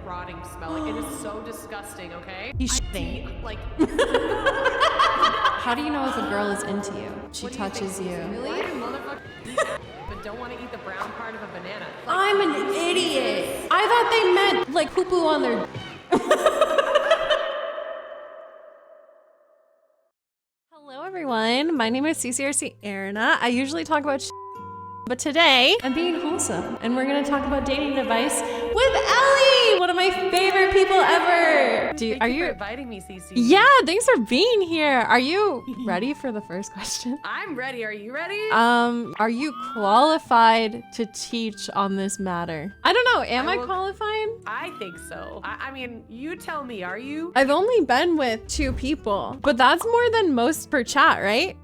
rotting smell. Like, it is so disgusting, okay? He's shitting. Like, how do you know if a girl is into you? She touches you. Really? Motherfucker eat but don't want to eat the brown part of a banana. Like, I'm an idiot. I thought they meant like poo-poo on their... Hello everyone, my name is Cierna. I usually talk about but today I'm being wholesome and we're gonna talk about dating advice with Ellie, one of my favorite people ever. Are you inviting me, Cece? Yeah, thanks for being here. Are you ready for the first question? I'm ready. Are you ready? Are you qualified to teach on this matter? I don't know. Am I qualified? I think so. I mean, you tell me. Are you? I've only been with 2 people, but that's more than most per chat, right?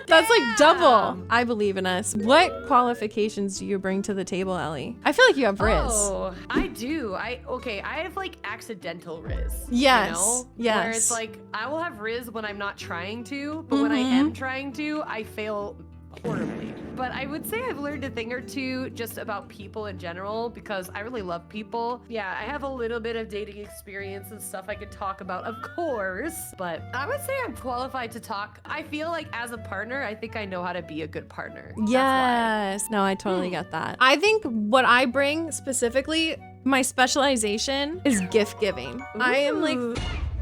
That's like double. I believe in us. What qualifications do you bring to the table, Ellie? I feel like you have Rizz. Oh, I do. I have like accidental Rizz. Yes. You know? Yes. Where it's like, I will have Rizz when I'm not trying to, but when I am trying to, I fail horribly. But I would say I've learned a thing or two just about people in general because I really love people. Yeah, I have a little bit of dating experience and stuff I could talk about, of course, but I would say I'm qualified to talk. I feel like as a partner, I think I know how to be a good partner. Yes. No, I totally get that. I think what I bring specifically, my specialization is gift giving. Ooh. I am like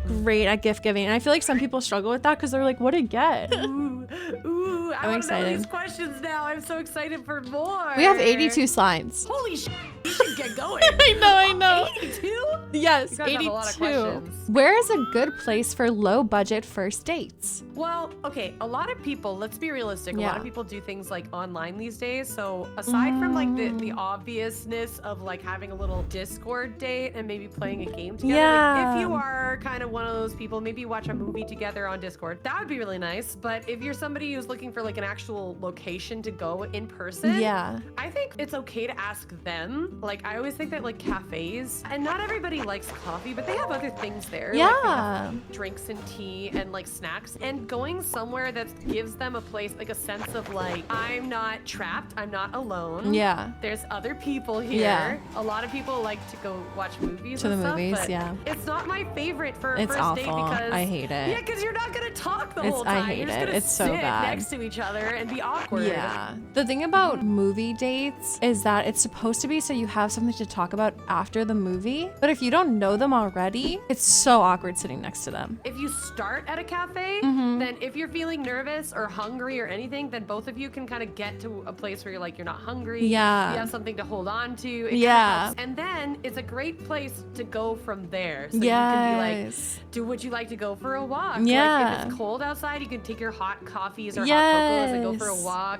great at gift giving. And I feel like some people struggle with that because they're like, what to get? Ooh, I want to know these questions now. I'm so excited for more. We have 82 slides. Holy shit, you should get going. I know. 82? Yes, you guys 82. have a lot of questions. Where is a good place for low budget first dates? Well, okay, a lot of people, let's be realistic, a lot of people do things like online these days. So aside from like the obviousness of like having a little Discord date and maybe playing a game together, like, if you are kind of one of those people, maybe watch a movie together on Discord. That would be really nice. But if you're somebody who's looking for like an actual location to go in person, I think it's okay to ask them. Like, I always think that like cafes, and not everybody likes coffee, but they have other things there. Yeah. Like, they have drinks and tea and like snacks, and going somewhere that gives them a place, like a sense of like, I'm not trapped, I'm not alone. Yeah. There's other people here. Yeah. A lot of people like to go watch movies To and the stuff, movies, but yeah. it's not my favorite for a It's first date awful. because I hate it. Yeah, because you're not gonna talk the whole I time. hate You're just it. gonna It's so sit bad. next to each other and be awkward. Yeah. The thing about movie dates is that it's supposed to be so you have something to talk about after the movie. But if you don't know them already, it's so awkward sitting next to them. If you start at a cafe, then if you're feeling nervous or hungry or anything, then both of you can kind of get to a place where you're like, you're not hungry. Yeah. You have something to hold on to. It Yeah. helps. And then it's a great place to go from there. So you can be like, would you like to go for a walk? Yeah. Like, if it's cold outside, you can take your hot coffees or hot cocos and go for a walk.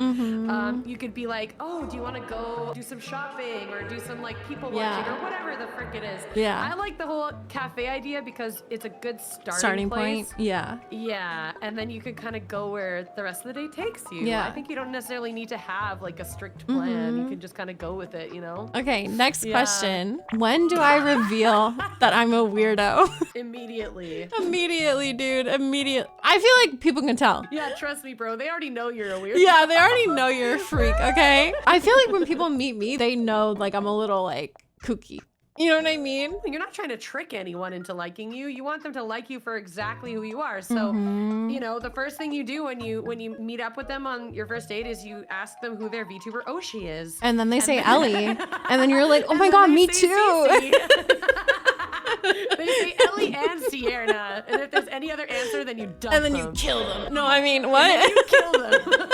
You could be like, oh, do you want to go do some shopping or do some like people watching or whatever the frick it is. Yeah. I like the whole cafe idea because it's a good starting point. place. Yeah. Yeah, and then you can kind of go where the rest of the day takes you. Yeah. I think you don't necessarily need to have like a strict plan. You can just kind of go with it, you know? Okay, next question. When do I reveal that I'm a weirdo? Immediately. Immediately, dude. Immediately. I feel like people can tell. Yeah, trust me, bro. They already know you're a weird. Yeah, they already know you're a freak, okay? I feel like when people meet me, they know like I'm a little like kooky. You know what I mean? You're not trying to trick anyone into liking you. You want them to like you for exactly who you are. So, you know, the first thing you do when you meet up with them on your first date is you ask them who their VTuber Oshi is. And then they say Ellie. And then you're like, oh my God, me too. They say Ellie and Cierna. And if there's any other answer, then you dump them. And then you kill them. No, I mean, what? You kill them.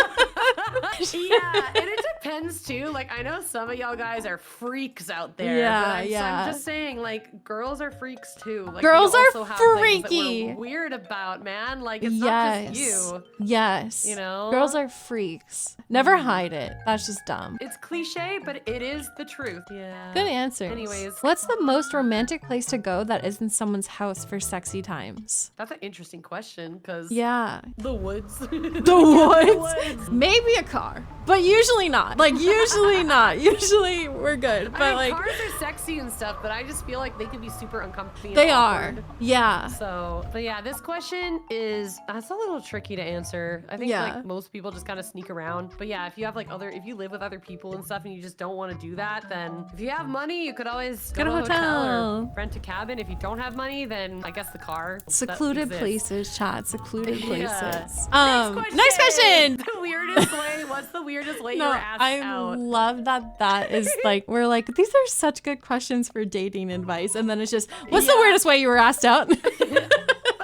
Yeah, and it depends too. Like, I know some of y'all guys are freaks out there. Yeah, but I'm just saying, like, girls are freaks too. Like, girls we are also have freaky. things that we're weird about, man. Like, it's not just you. Yes. You know? Girls are freaks. Never hide it. That's just dumb. It's cliche, but it is the truth. Yeah. Good answer. Anyways. What's the most romantic place to go that isn't someone's house for sexy times? That's an interesting question, because Yeah. the woods. The woods. Maybe a car, but usually not. not. Like usually not. Usually we're good. But I mean, like cars are sexy and stuff, but I just feel like they can be super uncomfortable. they awkward. are. Yeah. So, but yeah, this question that's a little tricky to answer. I think like most people just kind of sneak around. But yeah, if you have like if you live with other people and stuff and you just don't want to do that, then if you have money, you could always go to a hotel or rent a cabin. If you don't have money, then I guess the car. Secluded places, chat. Secluded places. Next question. The weirdest way. What's the weirdest way you were asked out? I love that is like, we're like, these are such good questions for dating advice. And then it's just, what's the weirdest way you were asked out?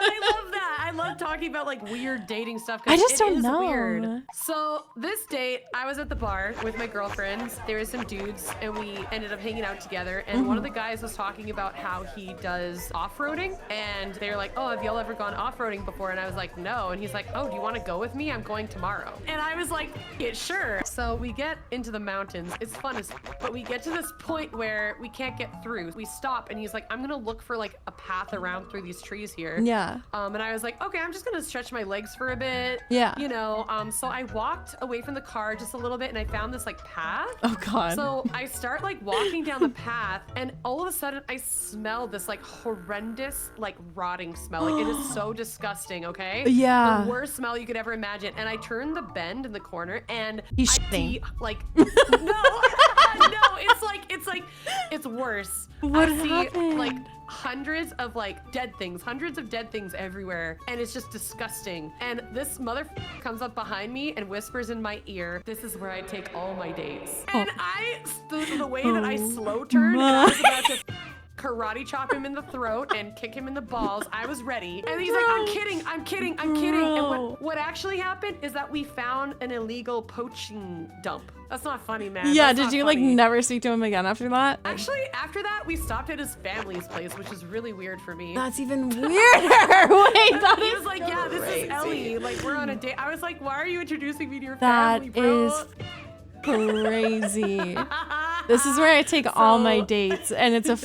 I love that. I love talking about like weird dating stuff. I just don't know. Weird. So this date, I was at the bar with my girlfriends. There were some dudes, and we ended up hanging out together. And one of the guys was talking about how he does off-roading, and they were like, "Oh, have y'all ever gone off-roading before?" And I was like, "No." And he's like, "Oh, do you want to go with me? I'm going tomorrow." And I was like, "Yeah, sure." So we get into the mountains. It's fun as, but we get to this point where we can't get through. We stop, and he's like, "I'm gonna look for like a path around through these trees here." Yeah. And I was like, okay, I'm just gonna stretch my legs for a bit. Yeah. You know, so I walked away from the car just a little bit and I found this like path. Oh God. So I start like walking down the path and all of a sudden I smell this like horrendous, like rotting smell. Like it is so disgusting, okay? Yeah. The worst smell you could ever imagine. And I turned the bend in the corner and he's I see like, no, it's worse. What I see happened? like hundreds of dead things everywhere, and it's just disgusting. And this mother comes up behind me and whispers in my ear, "This is where I take all my dates." And I the way that I slow turned and I was about to karate chop him in the throat and kick him in the balls. I was ready. And he's like, I'm kidding. And what actually happened is that we found an illegal poaching dump. That's not funny, man. Yeah, That's did you not funny. like never speak to him again after that? Actually, after that, we stopped at his family's place, which is really weird for me. That's even weirder. Wait, He was like, yeah, this is Ellie. Like, we're on a date. I was like, why are you introducing me to your that family, bro? is crazy. This is where I take all my dates, and it's a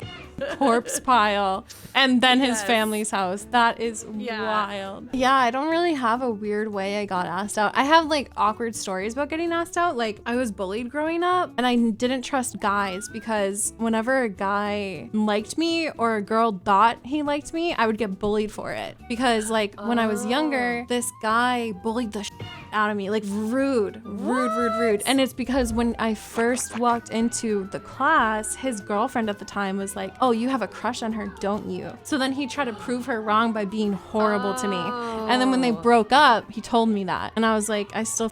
corpse pile, and then his family's house. That is wild. Yeah, I don't really have a weird way I got asked out. I have like awkward stories about getting asked out. Like I was bullied growing up, and I didn't trust guys because whenever a guy liked me or a girl thought he liked me, I would get bullied for it. Because like when I was younger, this guy bullied the out of me, like rude. And it's because when I first walked into the class, his girlfriend at the time was like, "Oh, you have a crush on her, don't you?" So then he tried to prove her wrong by being horrible to me. And then when they broke up, he told me that. And I was like, I still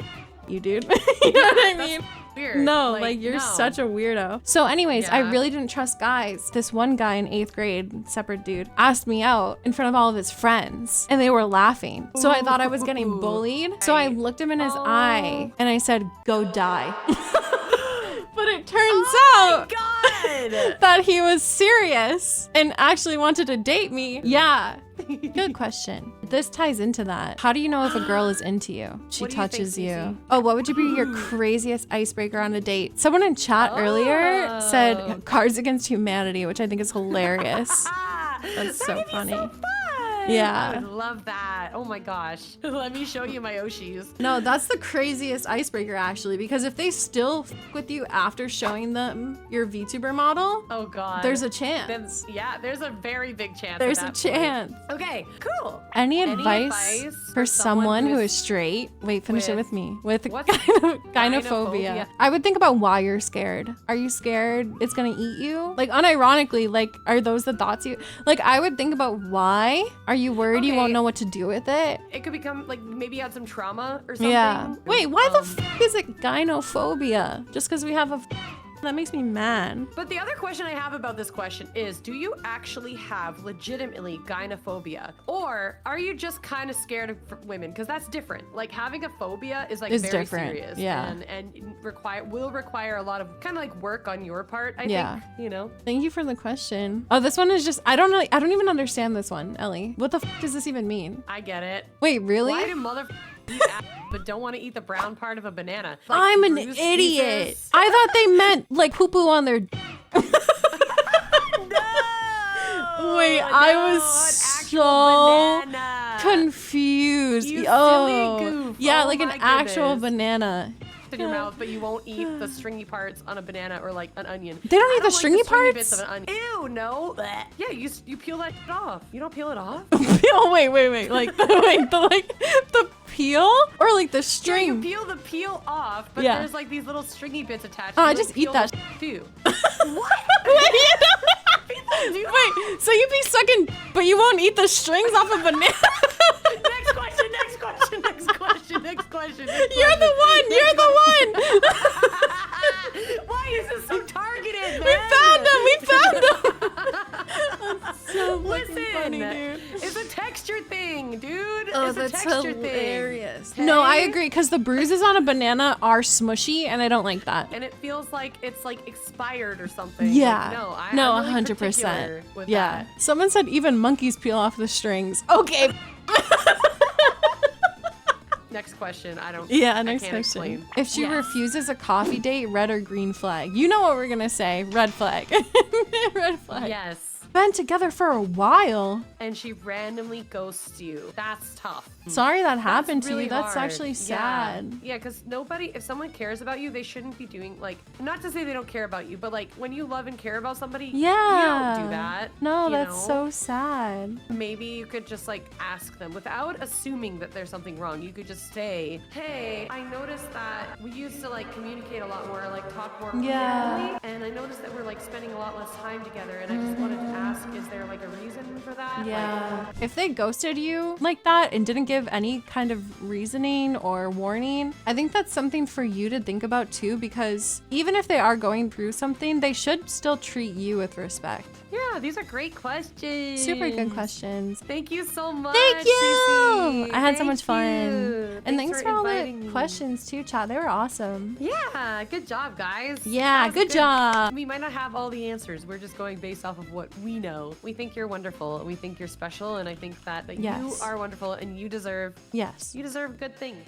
you, dude. You know what I mean? Weird. No, like you're such a weirdo. So anyways, I really didn't trust guys. This one guy in 8th grade, separate dude, asked me out in front of all of his friends and they were laughing. So I thought I was getting bullied. So I looked him in his eye and I said, "Go die." But it turns out that he was serious and actually wanted to date me. Yeah. Good question. This ties into that. How do you know if a girl is into you? She touches you. Oh, what would you be your craziest icebreaker on a date? Someone in chat earlier said Cards Against Humanity, which I think is hilarious. That's so funny. Yeah. I would love that. Oh my gosh. Let me show you my Oshis. No, that's the craziest icebreaker actually, because if they still f with you after showing them your VTuber model, oh god, there's a chance. Then, yeah, there's a very big chance. There's a chance. Okay, cool. Any advice for someone who is straight? Wait, finish it with me. With gynophobia. I would think about why you're scared. Are you scared it's gonna eat you? Like unironically, like are those the thoughts you like? I would think about why. Are you worried you won't know what to do with it? It could become like maybe you had some trauma or something. Yeah. Wait, why the f is it gynophobia? Just because we have a that makes me mad. But the other question I have about this question is, do you actually have legitimately gynophobia? Or are you just kind of scared of women? Because that's different. Like having a phobia is like very serious. Yeah. And will require a lot of kind of like work on your part, I think, you know? Thank you for the question. Oh, this one is just, I don't even understand this one, Ellie. What the f does this even mean? I get it. Wait, really? Why do mother eat apple but don't want to eat the brown part of a banana? Like, I'm an idiot. Pieces? I thought they meant like poo-poo on their Wait, I was so confused. You silly goof. Yeah, oh like an actual banana. in your mouth, but you won't eat the stringy parts on a banana or like an onion. They don't eat the stringy parts? Bits of an onion. Ew, no. Blech. Yeah, you peel that shit off. You don't peel it off? Oh, wait. Like, the peel or like the string? Yeah, you peel the peel off, but there's like these little stringy bits attached. Oh, I just eat that too. What? Wait, so you be sucking, but you won't eat the strings off a banana? Next question. You're the one. Why is this so targeted, man? We found them. That's so funny, dude. It's a texture thing, dude. Oh, it's that's a texture hilarious. thing. No, I agree, because the bruises on a banana are smushy, and I don't like that. And it feels like it's like expired or something. Yeah. Like, no, I'm really 100%. particular with Yeah. that. Someone said even monkeys peel off the strings. Okay. Next question. Next question. Explain. If she refuses a coffee date, red or green flag? You know what we're gonna say. Red flag. Red flag. Yes. Been together for a while. And she randomly ghosts you. That's tough. Sorry that happened to really you. That's hard. actually sad. Yeah, because if someone cares about you, they shouldn't be doing like, not to say they don't care about you, but like when you love and care about somebody, you don't do that. No, you that's know? so sad. Maybe you could just like ask them without assuming that there's something wrong. You could just say, hey, I noticed that we used to like communicate a lot more, like talk more frequently, and I noticed that we're like spending a lot less time together, and I just wanted to ask, is there like a reason for that? Yeah. If they ghosted you like that and didn't give any kind of reasoning or warning, I think that's something for you to think about too, because even if they are going through something, they should still treat you with respect. Yeah, these are great questions. Super good questions. Thank you so much. Thank you. Cece. I had so much fun. And thanks for all the questions too, chat. They were awesome. Yeah, good job, guys. Yeah, good job. We might not have all the answers. We're just going based off of what we know. We think you're wonderful. We think you're special, and I think that you are wonderful, and you deserve good things.